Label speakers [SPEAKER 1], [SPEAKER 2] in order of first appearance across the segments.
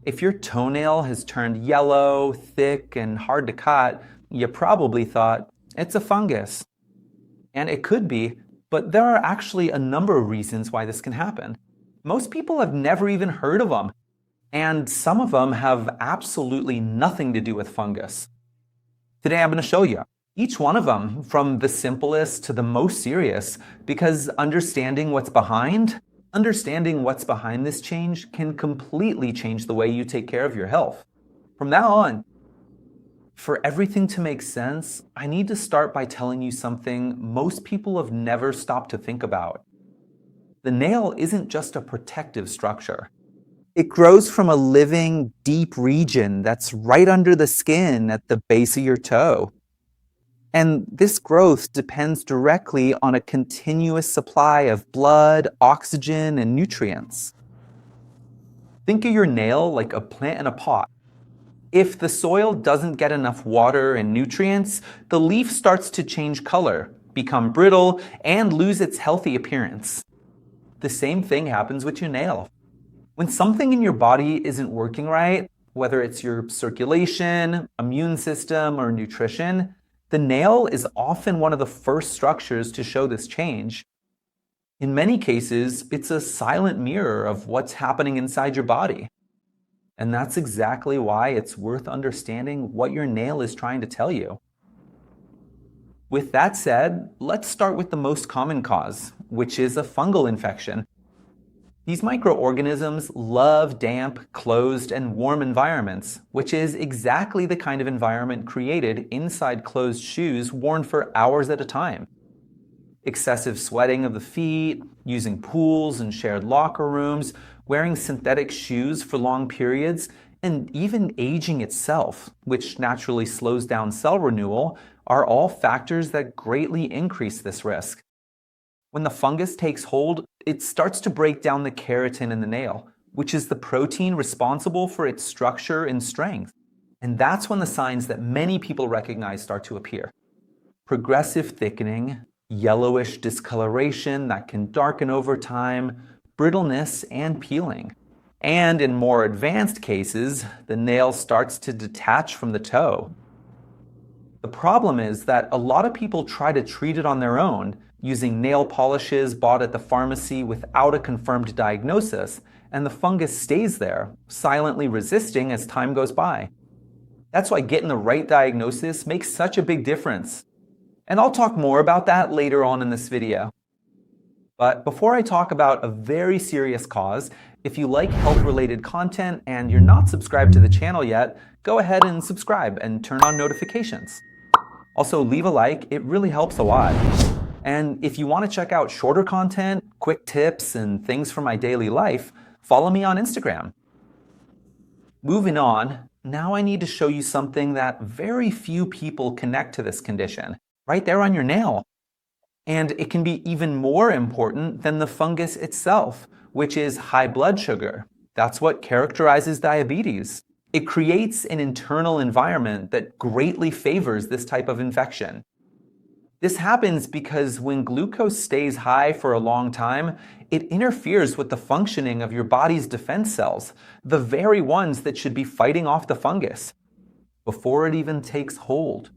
[SPEAKER 1] If your toenail has turned yellow, thick, and hard to cut, you probably thought, it's a fungus. And it could be, but there are actually a number of reasons why this can happen. Most people have never even heard of them, and some of them have absolutely nothing to do with fungus. Today I'm going to show you each one of them, from the simplest to the most serious, because understanding what's behind this change can completely change the way you take care of your health. From now on, for everything to make sense, I need to start by telling you something most people have never stopped to think about. The nail isn't just a protective structure. It grows from a living, deep region that's right under the skin at the base of your toe. And this growth depends directly on a continuous supply of blood, oxygen, and nutrients. Think of your nail like a plant in a pot. If the soil doesn't get enough water and nutrients, the leaf starts to change color, become brittle, and lose its healthy appearance. The same thing happens with your nail. When something in your body isn't working right, whether it's your circulation, immune system, or nutrition, the nail is often one of the first structures to show this change. In many cases, it's a silent mirror of what's happening inside your body. And that's exactly why it's worth understanding what your nail is trying to tell you. With that said, let's start with the most common cause, which is a fungal infection. These microorganisms love damp, closed, and warm environments, which is exactly the kind of environment created inside closed shoes worn for hours at a time. Excessive sweating of the feet, using pools and shared locker rooms, wearing synthetic shoes for long periods, and even aging itself, which naturally slows down cell renewal, are all factors that greatly increase this risk. When the fungus takes hold, it starts to break down the keratin in the nail, which is the protein responsible for its structure and strength. And that's when the signs that many people recognize start to appear. Progressive thickening, yellowish discoloration that can darken over time, brittleness, and peeling. And in more advanced cases, the nail starts to detach from the toe. The problem is that a lot of people try to treat it on their own, using nail polishes bought at the pharmacy without a confirmed diagnosis, and the fungus stays there, silently resisting as time goes by. That's why getting the right diagnosis makes such a big difference. And I'll talk more about that later on in this video. But before I talk about a very serious cause, if you like health-related content and you're not subscribed to the channel yet, go ahead and subscribe and turn on notifications. Also, leave a like, it really helps a lot. And if you want to check out shorter content, quick tips, and things from my daily life, follow me on Instagram. Moving on, now I need to show you something that very few people connect to this condition, right there on your nail. And it can be even more important than the fungus itself, which is high blood sugar. That's what characterizes diabetes. It creates an internal environment that greatly favors this type of infection. This happens because when glucose stays high for a long time, it interferes with the functioning of your body's defense cells, the very ones that should be fighting off the fungus, before it even takes hold.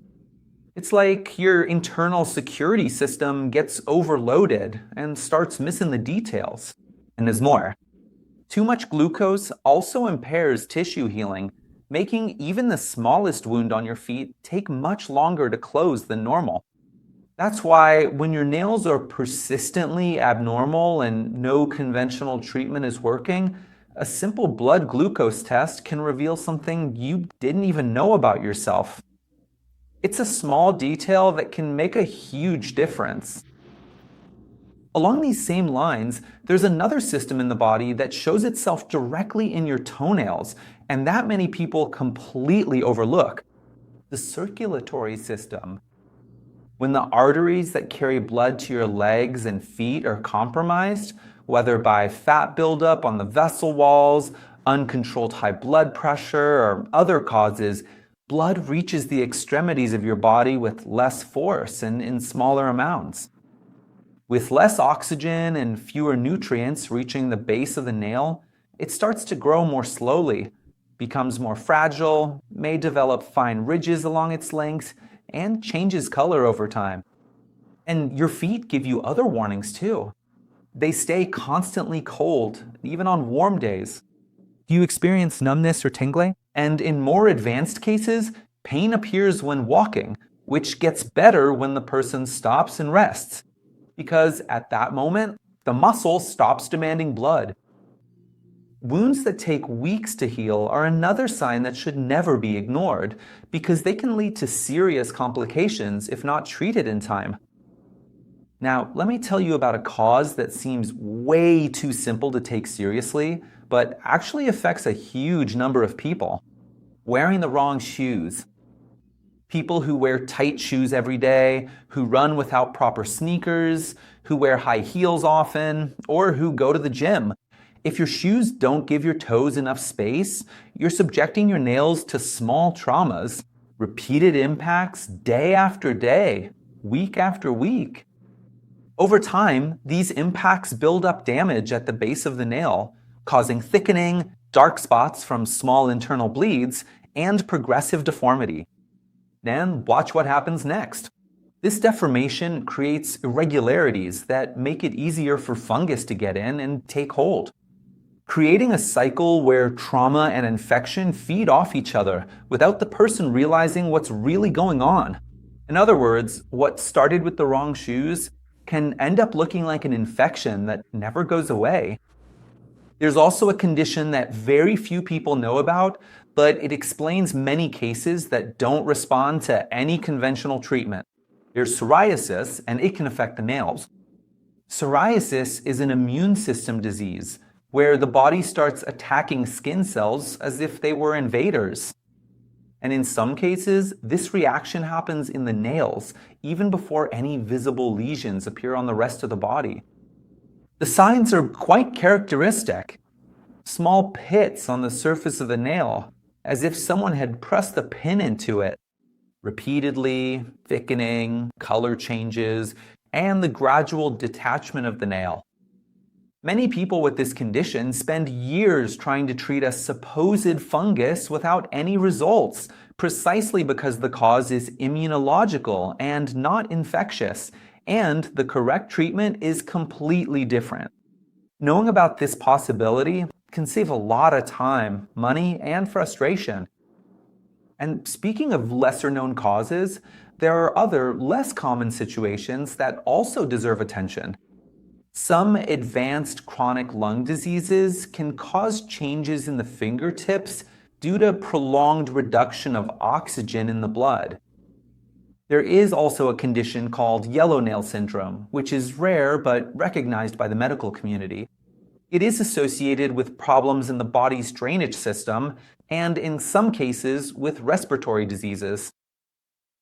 [SPEAKER 1] It's like your internal security system gets overloaded and starts missing the details. And there's more. Too much glucose also impairs tissue healing, making even the smallest wound on your feet take much longer to close than normal. That's why when your nails are persistently abnormal and no conventional treatment is working, a simple blood glucose test can reveal something you didn't even know about yourself. It's a small detail that can make a huge difference. Along these same lines, there's another system in the body that shows itself directly in your toenails, and that many people completely overlook: the circulatory system. When the arteries that carry blood to your legs and feet are compromised, whether by fat buildup on the vessel walls, uncontrolled high blood pressure, or other causes, blood reaches the extremities of your body with less force and in smaller amounts. With less oxygen and fewer nutrients reaching the base of the nail, it starts to grow more slowly, becomes more fragile, may develop fine ridges along its length, and changes color over time. And your feet give you other warnings too. They stay constantly cold, even on warm days. Do you experience numbness or tingling? And in more advanced cases, pain appears when walking, which gets better when the person stops and rests, because at that moment, the muscle stops demanding blood. Wounds that take weeks to heal are another sign that should never be ignored, because they can lead to serious complications if not treated in time. Now, let me tell you about a cause that seems way too simple to take seriously, but actually affects a huge number of people. Wearing the wrong shoes. People who wear tight shoes every day, who run without proper sneakers, who wear high heels often, or who go to the gym. If your shoes don't give your toes enough space, you're subjecting your nails to small traumas, repeated impacts day after day, week after week. Over time, these impacts build up damage at the base of the nail, causing thickening, dark spots from small internal bleeds, and progressive deformity. Then watch what happens next. This deformation creates irregularities that make it easier for fungus to get in and take hold, creating a cycle where trauma and infection feed off each other without the person realizing what's really going on. In other words, what started with the wrong shoes can end up looking like an infection that never goes away. There's also a condition that very few people know about, but it explains many cases that don't respond to any conventional treatment. There's psoriasis, and it can affect the nails. Psoriasis is an immune system disease where the body starts attacking skin cells as if they were invaders. And in some cases, this reaction happens in the nails, even before any visible lesions appear on the rest of the body. The signs are quite characteristic. Small pits on the surface of the nail, as if someone had pressed a pin into it. Repeatedly, thickening, color changes, and the gradual detachment of the nail. Many people with this condition spend years trying to treat a supposed fungus without any results, precisely because the cause is immunological and not infectious, and the correct treatment is completely different. Knowing about this possibility can save a lot of time, money, and frustration. And speaking of lesser-known causes, there are other less common situations that also deserve attention. Some advanced chronic lung diseases can cause changes in the fingertips due to prolonged reduction of oxygen in the blood. There is also a condition called yellow nail syndrome, which is rare but recognized by the medical community. It is associated with problems in the body's drainage system and, in some cases, with respiratory diseases.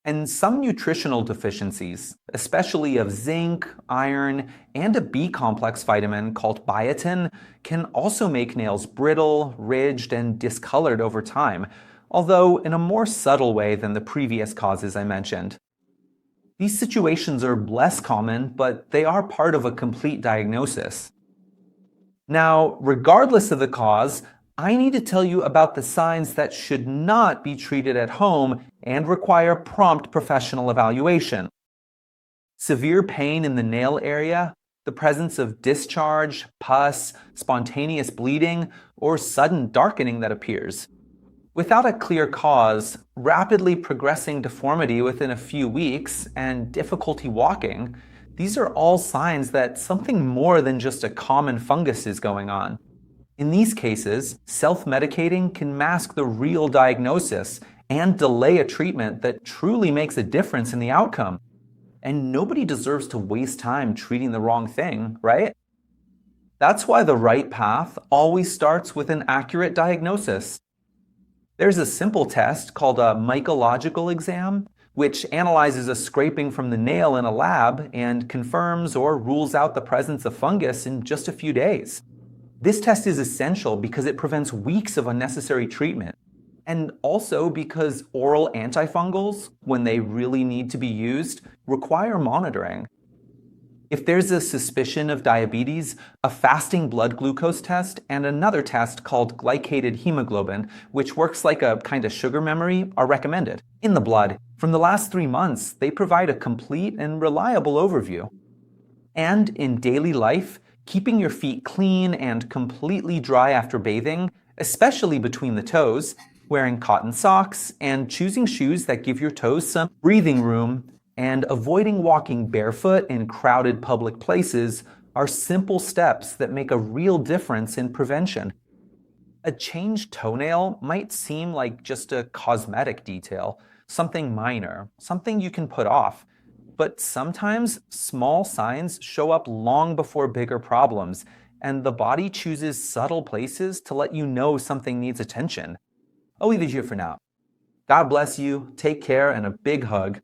[SPEAKER 1] And some nutritional deficiencies, especially of zinc, iron, and a B-complex vitamin called biotin, can also make nails brittle, ridged, and discolored over time, although in a more subtle way than the previous causes I mentioned. These situations are less common, but they are part of a complete diagnosis. Now, regardless of the cause, I need to tell you about the signs that should not be treated at home and require prompt professional evaluation. Severe pain in the nail area, the presence of discharge, pus, spontaneous bleeding, or sudden darkening that appears. Without a clear cause, rapidly progressing deformity within a few weeks, and difficulty walking, these are all signs that something more than just a common fungus is going on. In these cases, self-medicating can mask the real diagnosis and delay a treatment that truly makes a difference in the outcome. And nobody deserves to waste time treating the wrong thing, right? That's why the right path always starts with an accurate diagnosis. There's a simple test called a mycological exam, which analyzes a scraping from the nail in a lab and confirms or rules out the presence of fungus in just a few days. This test is essential because it prevents weeks of unnecessary treatment, and also because oral antifungals, when they really need to be used, require monitoring. If there's a suspicion of diabetes, a fasting blood glucose test and another test called glycated hemoglobin, which works like a kind of sugar memory, are recommended. In the blood, from the last 3 months, they provide a complete and reliable overview. And in daily life, keeping your feet clean and completely dry after bathing, especially between the toes, wearing cotton socks, and choosing shoes that give your toes some breathing room, and avoiding walking barefoot in crowded public places are simple steps that make a real difference in prevention. A changed toenail might seem like just a cosmetic detail, something minor, something you can put off. But sometimes small signs show up long before bigger problems, and the body chooses subtle places to let you know something needs attention. I'll leave it here for now. God bless you, take care, and a big hug.